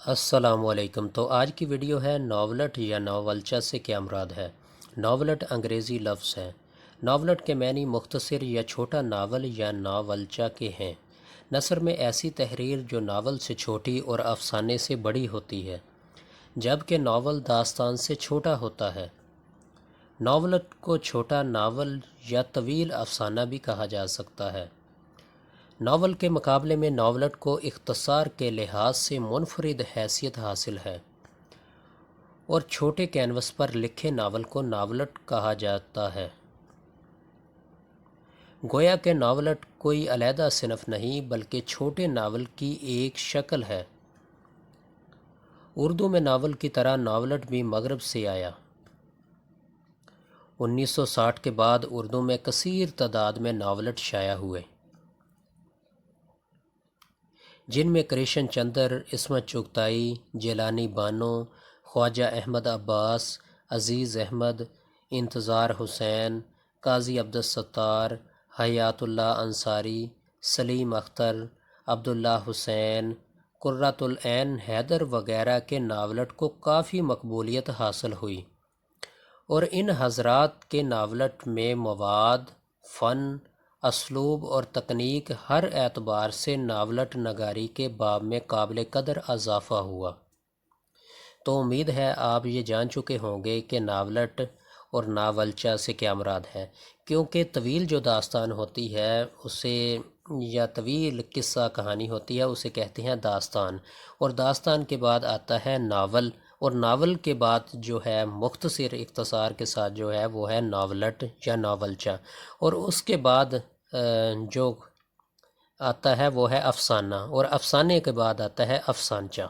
السلام علیکم۔ تو آج کی ویڈیو ہے ناولٹ یا ناولچہ سے کیا مراد ہے۔ ناولٹ انگریزی لفظ ہے۔ ناولٹ کے معنی مختصر یا چھوٹا ناول یا ناولچہ کے ہیں۔ نثر میں ایسی تحریر جو ناول سے چھوٹی اور افسانے سے بڑی ہوتی ہے، جبکہ ناول داستان سے چھوٹا ہوتا ہے۔ ناولٹ کو چھوٹا ناول یا طویل افسانہ بھی کہا جا سکتا ہے۔ ناول کے مقابلے میں ناولٹ کو اختصار کے لحاظ سے منفرد حیثیت حاصل ہے، اور چھوٹے کینوس پر لکھے ناول کو ناولٹ کہا جاتا ہے۔ گویا کہ ناولٹ کوئی علیحدہ صنف نہیں بلکہ چھوٹے ناول کی ایک شکل ہے۔ اردو میں ناول کی طرح ناولٹ بھی مغرب سے آیا۔ 1960 کے بعد اردو میں کثیر تعداد میں ناولٹ شائع ہوئے، جن میں کرشن چندر، عصمت چغتائی، جیلانی بانو، خواجہ احمد عباس، عزیز احمد، انتظار حسین، قاضی عبدالستار، حیات اللہ انصاری، سلیم اختر، عبداللہ حسین، قرۃ العین حیدر وغیرہ کے ناولٹ کو کافی مقبولیت حاصل ہوئی، اور ان حضرات کے ناولٹ میں مواد، فن، اسلوب اور تکنیک ہر اعتبار سے ناولٹ نگاری کے باب میں قابل قدر اضافہ ہوا۔ تو امید ہے آپ یہ جان چکے ہوں گے کہ ناولٹ اور ناولچہ سے کیا مراد ہے، کیونکہ طویل جو داستان ہوتی ہے اسے، یا طویل قصہ کہانی ہوتی ہے اسے کہتے ہیں داستان، اور داستان کے بعد آتا ہے ناول، اور ناول کے بعد جو ہے مختصر اختصار کے ساتھ جو ہے وہ ہے ناولٹ یا ناولچہ، اور اس کے بعد جو آتا ہے وہ ہے افسانہ، اور افسانے کے بعد آتا ہے افسانچہ۔